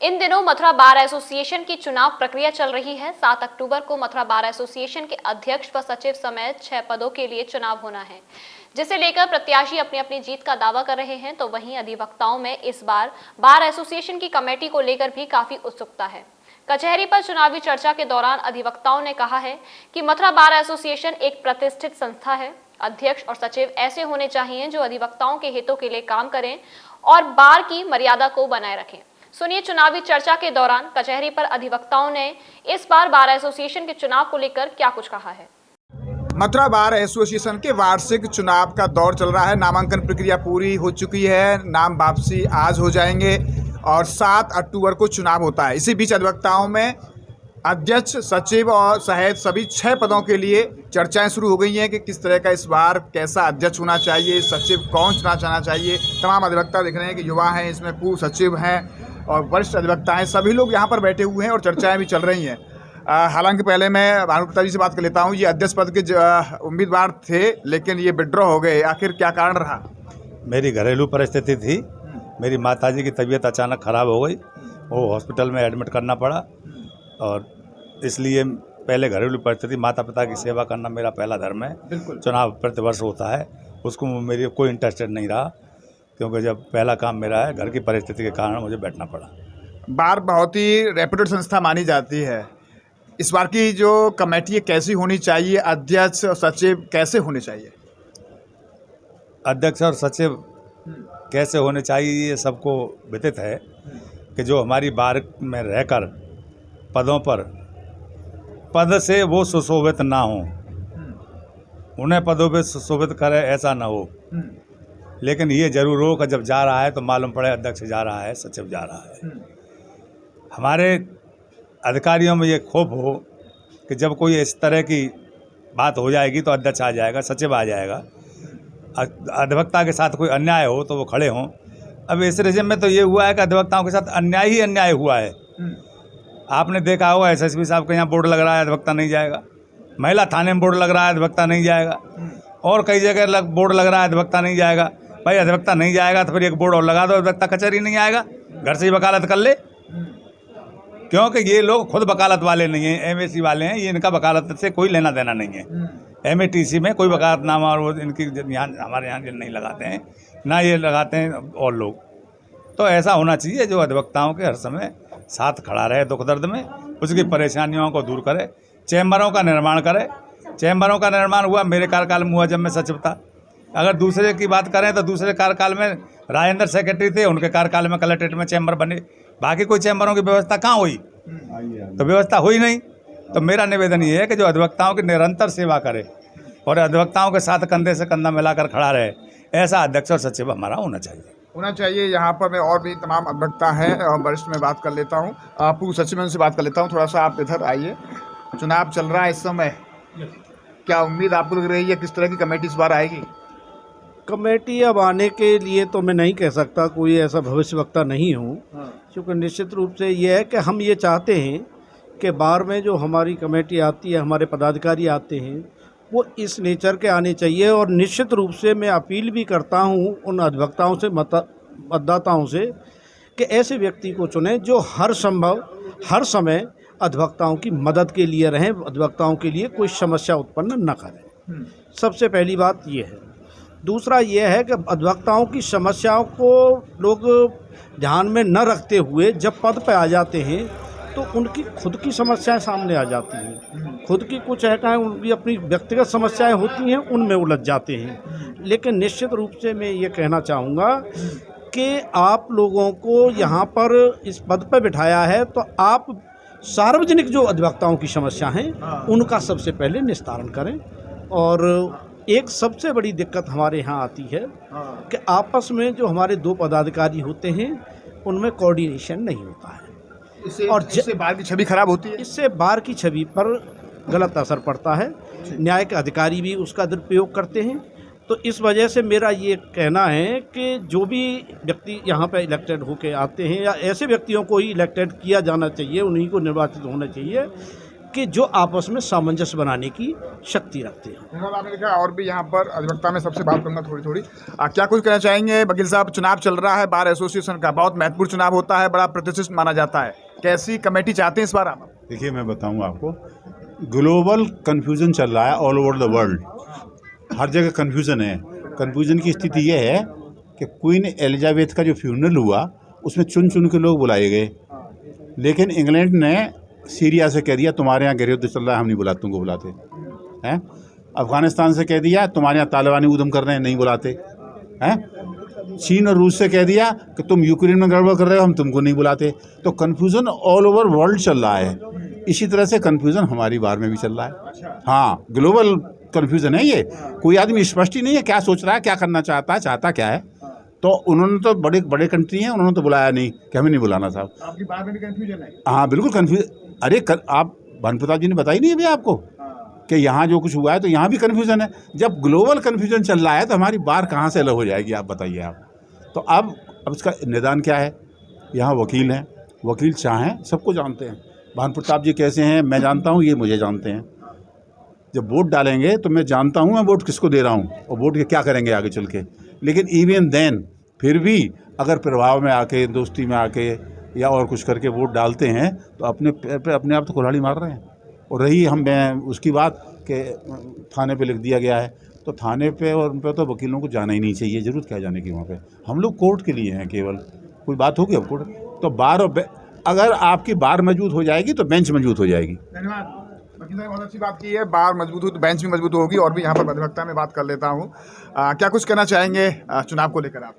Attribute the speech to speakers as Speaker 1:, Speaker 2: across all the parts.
Speaker 1: इन दिनों Mathura bar association की चुनाव प्रक्रिया चल रही है। 7 अक्टूबर को मथुरा बार एसोसिएशन के अध्यक्ष व सचिव समेत 6 पदों के लिए चुनाव होना है, जिसे लेकर प्रत्याशी अपनी अपनी जीत का दावा कर रहे हैं। तो वहीं अधिवक्ताओं में इस बार एसोसिएशन की कमेटी को लेकर भी काफी उत्सुकता है। कचहरी पर चुनावी चर्चा के दौरान अधिवक्ताओं ने कहा है कि मथुरा बार एसोसिएशन एक प्रतिष्ठित संस्था है। अध्यक्ष और सचिव ऐसे होने चाहिए जो अधिवक्ताओं के हितों के लिए काम करें और बार की मर्यादा को बनाए रखें। सुनिए चुनावी चर्चा के दौरान कचहरी पर अधिवक्ताओं ने इस बार एसोसिएशन के चुनाव को लेकर क्या कुछ कहा है।
Speaker 2: मथुरा बार एसोसिएशन के वार्षिक चुनाव का दौर चल रहा है। नामांकन प्रक्रिया पूरी हो चुकी है, नाम वापसी आज हो जाएंगे और 7 अक्टूबर को चुनाव होता है। इसी बीच अधिवक्ताओं में अध्यक्ष, सचिव और सहित सभी 6 पदों के लिए चर्चाएं शुरू हो गई हैं कि किस तरह का इस बार कैसा अध्यक्ष होना चाहिए, सचिव कौन चुना जाना चाहिए। तमाम अधिवक्ता देख रहे हैं कि युवा हैं, इसमें पूर्व सचिव हैं और वरिष्ठ अधिवक्ता हैं, सभी लोग यहाँ पर बैठे हुए हैं और चर्चाएं भी चल रही हैं। हालांकि पहले मैं भानुप्रताप जी से बात कर लेता हूँ। ये अध्यक्ष पद के उम्मीदवार थे लेकिन ये विड्रॉ हो गए, आखिर क्या कारण रहा?
Speaker 3: मेरी घरेलू परिस्थिति थी। मेरी माताजी की तबीयत अचानक ख़राब हो गई, वो हॉस्पिटल में एडमिट करना पड़ा और इसलिए पहले घरेलू परिस्थिति, माता पिता की सेवा करना मेरा पहला धर्म है। चुनाव प्रतिवर्ष होता है, उसको मेरी कोई इंटरेस्टेड नहीं रहा क्योंकि जब पहला काम मेरा है, घर की परिस्थिति के कारण मुझे बैठना पड़ा।
Speaker 2: बार बहुत ही रेप्यूटेड संस्था मानी जाती है। इस बार की जो कमेटी है कैसी होनी चाहिए, अध्यक्ष और सचिव कैसे होने चाहिए?
Speaker 3: अध्यक्ष और सचिव कैसे होने चाहिए ये सबको विदित है कि जो हमारी बार में रहकर पदों पर पद से वो सुशोभित ना हो, उन्हें पदों पे सुशोभित करे ऐसा ना हो। लेकिन ये जरूर हो कि जब जा रहा है तो मालूम पड़े अध्यक्ष जा रहा है, सचिव जा रहा है। हमारे अधिकारियों में ये खौफ हो कि जब कोई इस तरह की बात हो जाएगी तो अध्यक्ष आ जाएगा, सचिव आ जाएगा, अधिवक्ता के साथ कोई अन्याय हो तो वो खड़े हों। अब इस रेजिम में तो ये हुआ है कि अधिवक्ताओं के साथ अन्याय ही अन्याय हुआ है। आपने देखा होगा एसएसपी साहब के यहाँ बोर्ड लग रहा है, अधिवक्ता नहीं जाएगा। महिला थाने में बोर्ड लग रहा है, अधिवक्ता नहीं जाएगा। और कई जगह बोर्ड लग रहा है, अधिवक्ता नहीं जाएगा। भाई अधिवक्ता नहीं जाएगा तो फिर एक बोर्ड और लगा दो, अधिवक्ता कचहरी नहीं आएगा, घर से ही वकालत कर ले। क्योंकि ये लोग खुद वकालत वाले नहीं हैं, एमएसी वाले हैं। ये इनका वकालत से कोई लेना देना नहीं है। एमएटीसी में कोई वकालतनामा और वो इनकी यहाँ हमारे यहाँ नहीं लगाते हैं, ना ये लगाते हैं और लोग। तो ऐसा होना चाहिए जो अधिवक्ताओं के हर समय साथ खड़ा रहे दुख दर्द में, उसकी परेशानियों को दूर करे, चैम्बरों का निर्माण करे। चैम्बरों का निर्माण हुआ मेरे कार्यकाल में हुआ जब मैं सचिव था। अगर दूसरे की बात करें तो दूसरे कार्यकाल में राजेंद्र सेक्रेटरी थे, उनके कार्यकाल में कलेक्ट्रेट में चैम्बर बने। बाकी कोई चैम्बरों की व्यवस्था कहाँ हुई? तो व्यवस्था हुई नहीं। तो मेरा निवेदन ये है कि जो अधिवक्ताओं की निरंतर सेवा करे और अधिवक्ताओं के साथ कंधे से कंधा मिलाकर खड़ा रहे, ऐसा अध्यक्ष और सचिव हमारा होना चाहिए।
Speaker 2: यहाँ पर मैं और भी तमाम अधिवक्ता हैं और वरिष्ठ में बात कर लेता हूँ, पूर्व सचिव से बात कर लेता हूँ। थोड़ा सा आप इधर आइए। चुनाव चल रहा है इस समय, क्या उम्मीद आपको लग रही है, किस तरह की कमेटी इस बार आएगी?
Speaker 4: कमेटी अब आने के लिए तो मैं नहीं कह सकता, कोई ऐसा भविष्यवक्ता नहीं हूँ। क्योंकि निश्चित रूप से ये है कि हम ये चाहते हैं कि बार में जो हमारी कमेटी आती है, हमारे पदाधिकारी आते हैं, वो इस नेचर के आने चाहिए। और निश्चित रूप से मैं अपील भी करता हूँ उन अधिवक्ताओं से, मतदाताओं से, कि ऐसे व्यक्ति को चुनें जो हर हर समय अधिवक्ताओं की मदद के लिए रहें, अधिवक्ताओं के लिए कोई समस्या उत्पन्न न करें। सबसे पहली बात ये है। दूसरा ये है कि अधिवक्ताओं की समस्याओं को लोग ध्यान में न रखते हुए जब पद पर आ जाते हैं तो उनकी खुद की समस्याएं सामने आ जाती हैं। खुद की कुछ है कहें उनकी अपनी व्यक्तिगत समस्याएं होती हैं, उनमें उलझ जाते हैं। लेकिन निश्चित रूप से मैं ये कहना चाहूँगा कि आप लोगों को यहाँ पर इस पद पर बिठाया है तो आप सार्वजनिक जो अधिवक्ताओं की समस्या हैं उनका सबसे पहले निस्तारण करें। और एक सबसे बड़ी दिक्कत हमारे यहाँ आती है कि आपस में जो हमारे 2 पदाधिकारी होते हैं उनमें कोऑर्डिनेशन नहीं होता है।
Speaker 2: इससे बार की छवि खराब होती है।
Speaker 4: इससे बार की छवि पर गलत असर पड़ता है। न्याय के अधिकारी भी उसका दुरुपयोग करते हैं। तो इस वजह से मेरा ये कहना है कि जो भी व्यक्ति यहाँ पे इलेक्टेड होके आते हैं या ऐसे व्यक्तियों को ही इलेक्टेड किया जाना चाहिए, उन्हीं को निर्वाचित होना चाहिए कि जो आपस में सामंजस्य बनाने की शक्ति रखते हैं।
Speaker 2: धन्यवाद। आपने देखा और भी यहाँ पर अधिवक्ता में सबसे बात करूँगा थोड़ी क्या कुछ कहना चाहेंगे वकील साहब? चुनाव चल रहा है बार एसोसिएशन का, बहुत महत्वपूर्ण चुनाव होता है, बड़ा प्रतिष्ठित माना जाता है, कैसी कमेटी चाहते हैं इस बार आप?
Speaker 5: देखिए मैं बताऊं आपको, ग्लोबल कन्फ्यूज़न चल रहा है ऑल ओवर द वर्ल्ड, हर जगह कन्फ्यूज़न है। कन्फ्यूज़न की स्थिति यह है कि क्वीन एलिजाबेथ का जो फ्यूनरल हुआ उसमें चुन चुन के लोग बुलाए गए, लेकिन इंग्लैंड ने सीरिया से कह दिया तुम्हारे यहाँ गृह युद्ध चल रहा है, हम नहीं बुलाते, तुमको बुलाते हैं। अफ़गानिस्तान से कह दिया तुम्हारे यहाँ तालिबानी उद्यम कर रहे हैं, नहीं बुलाते हैं। चीन और रूस से कह दिया कि तुम यूक्रेन में गड़बड़ कर रहे हो, हम तुमको नहीं बुलाते। तो कन्फ्यूज़न ऑल ओवर वर्ल्ड चल रहा है। इसी तरह से कन्फ्यूज़न हमारी बार में भी चल रहा है। हाँ, ग्लोबल कन्फ्यूज़न है ये, कोई आदमी स्पष्ट ही नहीं है क्या सोच रहा है, क्या करना चाहता क्या है। तो उन्होंने तो बड़े बड़े कंट्री हैं, उन्होंने तो बुलाया नहीं कि हमें नहीं बुलाना साहब।
Speaker 2: आपकी बात में कन्फ्यूजन है?
Speaker 5: हाँ बिल्कुल कन्फ्यूज। अरे आप भानुप्रताप जी ने बताई नहीं अभी आपको कि यहाँ जो कुछ हुआ है, तो यहाँ भी कन्फ्यूज़न है। जब ग्लोबल कन्फ्यूज़न चल रहा है तो हमारी बार कहाँ से अलग हो जाएगी, आप बताइए आप। तो अब इसका निदान क्या है? यहाँ वकील हैं, वकील चाहें सबको जानते हैं। भानुप्रताप जी कैसे हैं मैं जानता हूँ, ये मुझे जानते हैं। जब वोट डालेंगे तो मैं जानता हूँ मैं वोट किसको दे रहा हूँ और वोट के क्या करेंगे आगे चल के। लेकिन इवन देन फिर भी अगर प्रभाव में आके, दोस्ती में आके या और कुछ करके वोट डालते हैं तो अपने पैर पे अपने आप तो कुल्हाड़ी मार रहे हैं। और रही उसकी बात कि थाने पे लिख दिया गया है, तो थाने पे और उन पे तो वकीलों को जाना ही नहीं चाहिए, ज़रूरत क्या जाने की वहाँ पे। हम लोग कोर्ट के लिए हैं केवल, कोई बात होगी अब कोर्ट तो बार और अगर आपकी बार मजबूत हो जाएगी तो बेंच मजबूत हो जाएगी।
Speaker 2: धन्यवाद वकील साहब, बहुत अच्छी बात की है। बार मजबूत हो तो बेंच भी मजबूत होगी। और भी यहाँ पर अधिवक्ता में बात कर लेता हूँ। क्या कुछ कहना चाहेंगे चुनाव को लेकर आप?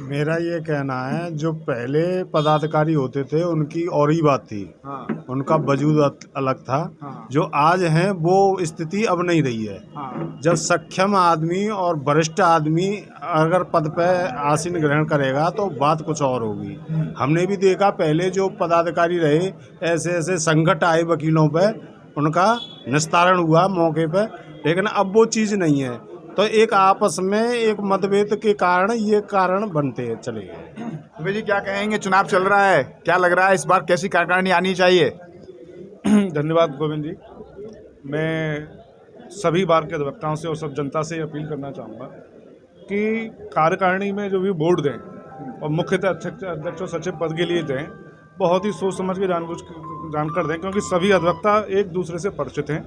Speaker 6: मेरा ये कहना है, जो पहले पदाधिकारी होते थे उनकी और ही बात थी।
Speaker 2: हाँ।
Speaker 6: उनका वजूद अलग था।
Speaker 2: हाँ।
Speaker 6: जो आज हैं वो स्थिति अब नहीं रही है।
Speaker 2: हाँ।
Speaker 6: जब सक्षम आदमी और वरिष्ठ आदमी अगर पद पर आसीन ग्रहण करेगा तो बात कुछ और होगी। हमने भी देखा पहले जो पदाधिकारी रहे, ऐसे ऐसे संकट आए वकीलों पर, उनका निस्तारण हुआ मौके पर, लेकिन अब वो चीज़ नहीं है। तो एक आपस में एक मतभेद के कारण ये कारण बनते चले गए।
Speaker 2: दुबे जी क्या कहेंगे? चुनाव चल रहा है, क्या लग रहा है इस बार कैसी कार्यकारिणी आनी चाहिए?
Speaker 7: धन्यवाद गोविंद जी। मैं सभी बार के अधिवक्ताओं से और सब जनता से अपील करना चाहूँगा कि कार्यकारिणी में जो भी वोट दें और मुख्यतः अध्यक्ष और सचिव पद के लिए दें, बहुत ही सोच समझ के जानकर दें, क्योंकि सभी अधिवक्ता एक दूसरे से परिचित हैं।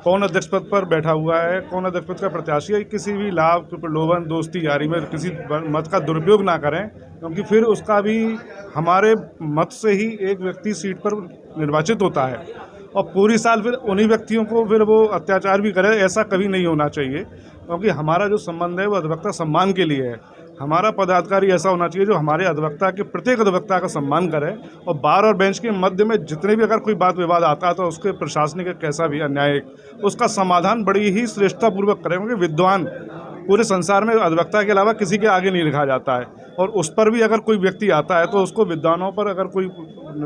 Speaker 7: कौन अध्यक्ष पद पर बैठा हुआ है, कौन अध्यक्ष पद का प्रत्याशी है, किसी भी लाभ, प्रलोभन, दोस्ती यारी में किसी मत का दुरुपयोग ना करें, क्योंकि फिर उसका भी हमारे मत से ही एक व्यक्ति सीट पर निर्वाचित होता है और पूरी साल फिर उन्हीं व्यक्तियों को फिर वो अत्याचार भी करे। ऐसा कभी नहीं होना चाहिए, क्योंकि हमारा जो संबंध है वो अधिवक्ता सम्मान के लिए है। हमारा पदाधिकारी ऐसा होना चाहिए जो हमारे अधिवक्ता के प्रत्येक अधिवक्ता का सम्मान करे और बार और बेंच के मध्य में जितने भी अगर कोई बात विवाद आता है तो उसके प्रशासनिक कैसा भी अन्याय उसका समाधान बड़ी ही श्रेष्ठतापूर्वक करें, क्योंकि विद्वान पूरे संसार में अधिवक्ता के अलावा किसी के आगे नहीं लिखा जाता है। और उस पर भी अगर कोई व्यक्ति आता है तो उसको विद्वानों पर अगर कोई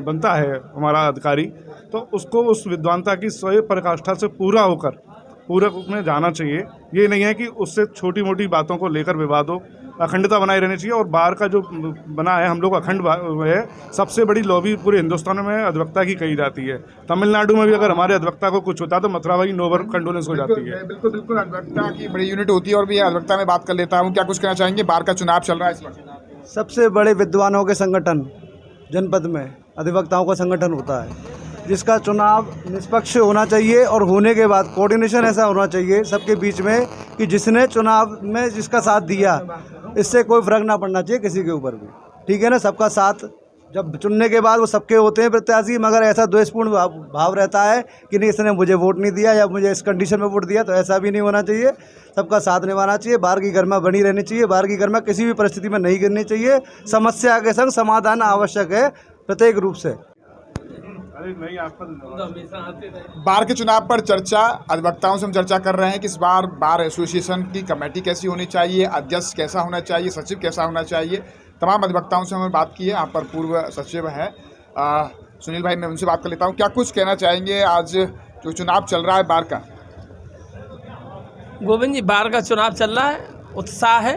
Speaker 7: बनता है हमारा अधिकारी, तो उसको उस विद्वानता की स्वयं पराकाष्ठा से पूरा होकर पूरे में जाना चाहिए। ये नहीं है कि उससे छोटी मोटी बातों को लेकर विवाद हो। अखंडता बनाई रहनी चाहिए। और बार का जो बना है, हम लोग अखंड है, सबसे बड़ी लॉबी पूरे हिंदुस्तान में अधिवक्ता की कही जाती है। तमिलनाडु में भी अगर हमारे अधिवक्ता को कुछ होता है तो मथुरा भाई नोवर कंडोलेंस हो जाती है।
Speaker 2: बिल्कुल बिल्कुल, अधिवक्ता की बड़ी यूनिट होती है। और भी अधिवक्ता में बात कर लेता हूँ, क्या कुछ कहना चाहेंगे? बार का चुनाव चल रहा है इस वक्त।
Speaker 8: सबसे बड़े विद्वानों के संगठन जनपद में अधिवक्ताओं का संगठन होता है, जिसका चुनाव निष्पक्ष होना चाहिए और होने के बाद कोऑर्डिनेशन ऐसा होना चाहिए सबके बीच में कि जिसने चुनाव में जिसका साथ दिया, इससे कोई फर्क ना पड़ना चाहिए किसी के ऊपर भी। ठीक है ना? सबका साथ जब चुनने के बाद वो सबके होते हैं प्रत्याशी, मगर ऐसा द्वेषपूर्ण भाव रहता है कि नहीं इसने मुझे वोट नहीं दिया या मुझे इस कंडीशन में वोट दिया, तो ऐसा भी नहीं होना चाहिए। सबका साथ निभाना चाहिए। बार की गरिमा बनी रहनी चाहिए। बार की गरिमा किसी भी परिस्थिति में नहीं गिरनी चाहिए। समस्या के संग समाधान आवश्यक है प्रत्येक रूप से।
Speaker 2: बार के चुनाव पर चर्चा अधिवक्ताओं से हम चर्चा कर रहे हैं कि इस बार बार एसोसिएशन की कमेटी कैसी होनी चाहिए, अध्यक्ष कैसा होना चाहिए, सचिव कैसा होना चाहिए। तमाम अधिवक्ताओं से हमने बात की है। यहाँ पर पूर्व सचिव है सुनील भाई, मैं उनसे बात कर लेता हूँ। क्या कुछ कहना चाहेंगे आज जो चुनाव चल रहा है बार का?
Speaker 9: गोविंद जी, बार का चुनाव चल रहा है, उत्साह है।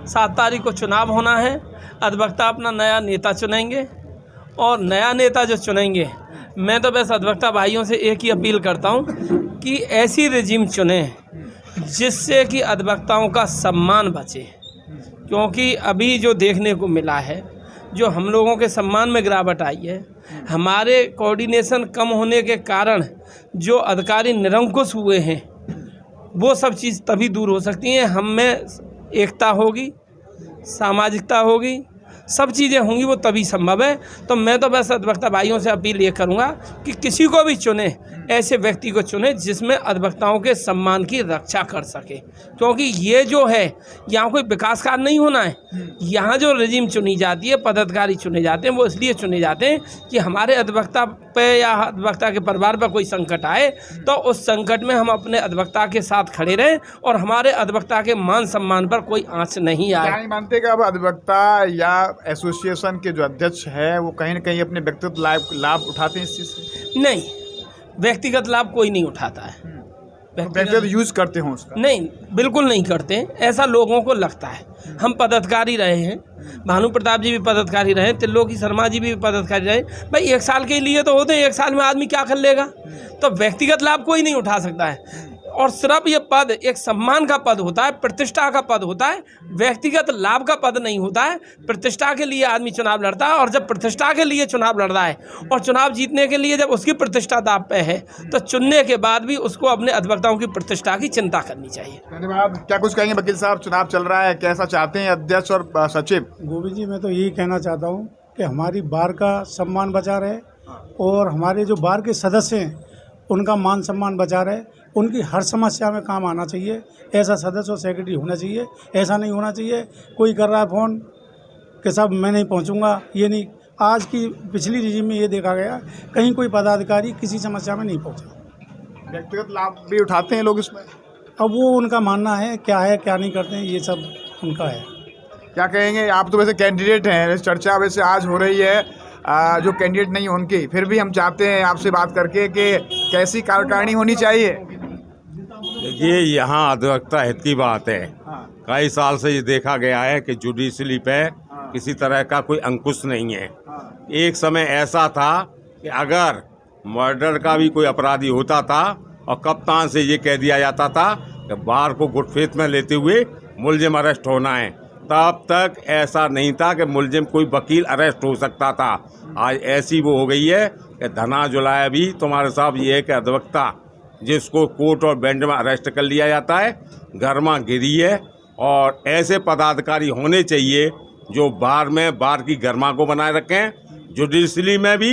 Speaker 9: 7 तारीख को चुनाव होना है। अधिवक्ता अपना नया नेता चुनेंगे और नया नेता जो चुनेंगे मैं तो बस अधिवक्ता भाइयों से एक ही अपील करता हूँ कि ऐसी रेजिम चुने जिससे कि अधिवक्ताओं का सम्मान बचे, क्योंकि अभी जो देखने को मिला है, जो हम लोगों के सम्मान में गिरावट आई है, हमारे कोऑर्डिनेशन कम होने के कारण जो अधिकारी निरंकुश हुए हैं, वो सब चीज़ तभी दूर हो सकती हैं। हम में एकता होगी, सामाजिकता होगी, सब चीज़ें होंगी, वो तभी संभव है। तो मैं तो बस अधिवक्ता भाइयों से अपील ये करूँगा कि किसी को भी चुने, ऐसे व्यक्ति को चुने जिसमें अधिवक्ताओं के सम्मान की रक्षा कर सके, क्योंकि ये जो है यहाँ कोई विकास कार्य नहीं होना है। यहाँ जो रेजिम चुनी जाती है, पदाधिकारी चुने जाते हैं, वो इसलिए चुने जाते हैं कि हमारे अधिवक्ता पे या अधिवक्ता के परिवार पर कोई संकट आए तो उस संकट में हम अपने अधिवक्ता के साथ खड़े रहें और हमारे अधिवक्ता के मान सम्मान पर कोई आँच नहीं आए।
Speaker 2: क्या नहीं मानते कि अब अधिवक्ता या एसोसिएशन के जो अध्यक्ष है वो कहीं ना कहीं अपने व्यक्तिगत लाभ उठाते हैं इस चीज़ से?
Speaker 9: नहीं, व्यक्तिगत लाभ कोई नहीं उठाता है।
Speaker 2: व्यक्तिगत यूज करते हो उसका?
Speaker 9: नहीं, बिल्कुल नहीं करते, ऐसा लोगों को लगता है। हम पदाधिकारी रहे हैं, भानु प्रताप जी भी पदाधिकारी रहे, त्रिलोकी शर्मा जी भी पदाधिकारी रहे। भाई 1 साल के लिए तो होते हैं, 1 साल में आदमी क्या कर लेगा? तो व्यक्तिगत लाभ कोई नहीं उठा सकता है। और सिर्फ ये पद एक सम्मान का पद होता है, प्रतिष्ठा का पद होता है, व्यक्तिगत लाभ का पद नहीं होता है। प्रतिष्ठा के लिए आदमी चुनाव लड़ता है, और जब प्रतिष्ठा के लिए चुनाव लड़ रहा है और चुनाव जीतने के लिए जब उसकी प्रतिष्ठा दांव पे है, तो चुनने के बाद भी उसको अपने अधिवक्ताओं की प्रतिष्ठा की चिंता करनी चाहिए।
Speaker 2: धन्यवाद। क्या कुछ कहेंगे वकील साहब? चुनाव चल रहा है, कैसा चाहते हैं अध्यक्ष और सचिव?
Speaker 10: गोविंद जी, मैं तो यही कहना चाहता हूँ कि हमारी बार का सम्मान बचा रहे और हमारे जो बार के सदस्य हैं उनका मान सम्मान बचा रहे, उनकी हर समस्या में काम आना चाहिए। ऐसा सदस्य और सेक्रेटरी होना चाहिए। ऐसा नहीं होना चाहिए कोई कर रहा है फ़ोन कि साहब मैं नहीं पहुंचूंगा, ये नहीं। आज की पिछली रिजीम में ये देखा गया कहीं कोई पदाधिकारी किसी समस्या में नहीं पहुंचा।
Speaker 2: व्यक्तिगत लाभ भी उठाते हैं लोग इसमें?
Speaker 10: अब वो उनका मानना है क्या नहीं करते हैं, ये सब उनका है।
Speaker 2: क्या कहेंगे? आप तो वैसे कैंडिडेट हैं, चर्चा वैसे आज हो रही है जो कैंडिडेट नहीं उनकी, फिर भी हम चाहते हैं आपसे बात करके कि कैसी कार्यकारिणी होनी चाहिए?
Speaker 11: देखिए, यहाँ अधिवक्ता हित की बात है। कई साल से ये देखा गया है कि जुडिशरी पे किसी तरह का कोई अंकुश नहीं है। एक समय ऐसा था कि अगर मर्डर का भी कोई अपराधी होता था और कप्तान से ये कह दिया जाता था कि बार को गुड फेथ में लेते हुए मुलजिम अरेस्ट होना है, तब तक ऐसा नहीं था कि मुलजिम कोई वकील अरेस्ट हो सकता था। आज ऐसी वो हो गई है कि धना जुलाया भी तुम्हारे साहब ये है कि अधिवक्ता जिसको कोर्ट और बेंच में अरेस्ट कर लिया जाता है, गर्मा गिरी है। और ऐसे पदाधिकारी होने चाहिए जो बार की गर्मा को बनाए रखें। जुडिशरी में भी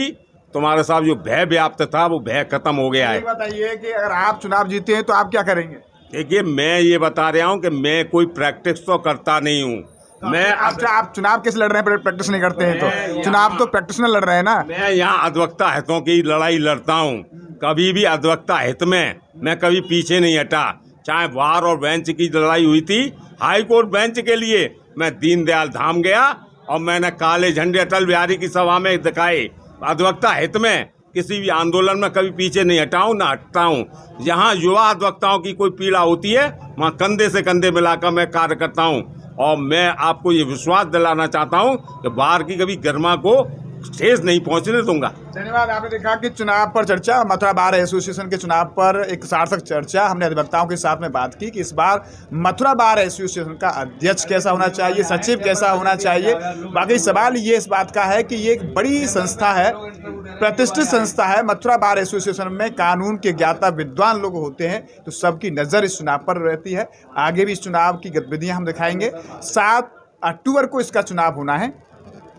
Speaker 11: तुम्हारे साहब जो भय व्याप्त था वो भय खत्म हो गया है।
Speaker 2: बताइए कि अगर आप चुनाव जीते हैं तो आप क्या करेंगे?
Speaker 11: देखिए, मैं ये बता रहा हूँ कि मैं कोई प्रैक्टिस तो करता नहीं हूँ। मैं
Speaker 2: अच्छा, आप चुनाव कैसे लड़ रहे हैं? प्रैक्टिस नहीं करते हैं तो चुनाव तो प्रैक्टिस में लड़ रहे हैं ना।
Speaker 11: मैं यहाँ अधिवक्ता हितों की लड़ाई लड़ता हूँ। कभी भी अधिवक्ता हित में मैं कभी पीछे नहीं हटा। चाहे बार और बेंच की लड़ाई हुई थी, हाई कोर्ट बेंच के लिए मैं दीनदयाल धाम गया और मैंने काले झंडे अटल बिहारी की सभा में दिखाए। अधिवक्ता हित में किसी भी आंदोलन में कभी पीछे नहीं हटाऊँ ना हटता हूँ। जहाँ युवा अधिवक्ताओं की कोई पीड़ा होती है वहाँ कंधे से कंधे मिलाकर मैं कार्य करता हूँ। और मैं आपको ये विश्वास दिलाना चाहता हूँ कि बाहर की कभी गर्मा को ठेस नहीं पहुँचने दूंगा।
Speaker 2: धन्यवाद। आपने देखा कि चुनाव पर चर्चा, मथुरा बार एसोसिएशन के चुनाव पर एक सार्थक चर्चा। हमने अधिवक्ताओं के साथ में बात की कि इस बार मथुरा बार एसोसिएशन का अध्यक्ष कैसा होना चाहिए, सचिव कैसा होना चाहिए। बाकी सवाल ये इस बात का है कि ये एक बड़ी संस्था है, प्रतिष्ठित संस्था है। मथुरा बार एसोसिएशन में कानून के ज्ञाता विद्वान लोग होते हैं, तो सबकी नज़र इस चुनाव पर रहती है। आगे भी इस चुनाव की गतिविधियाँ हम दिखाएंगे। 7 अक्टूबर को इसका चुनाव होना है।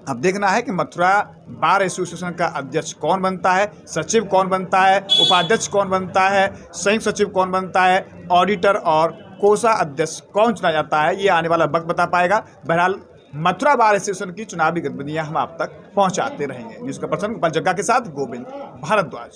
Speaker 2: अब देखना है कि मथुरा बार एसोसिएशन का अध्यक्ष कौन बनता है, सचिव कौन बनता है, उपाध्यक्ष कौन बनता है, संयुक्त सचिव कौन बनता है, ऑडिटर और कोषा अध्यक्ष कौन चुना जाता है। ये आने वाला वक्त बता पाएगा। बहरहाल मथुरा बार एसोसिएशन की चुनावी गतिविधियां हम आप तक पहुंचाते रहेंगे। न्यूज़ का पर्सन गोपाल जग्गा के साथ गोविंद भारद्वाज।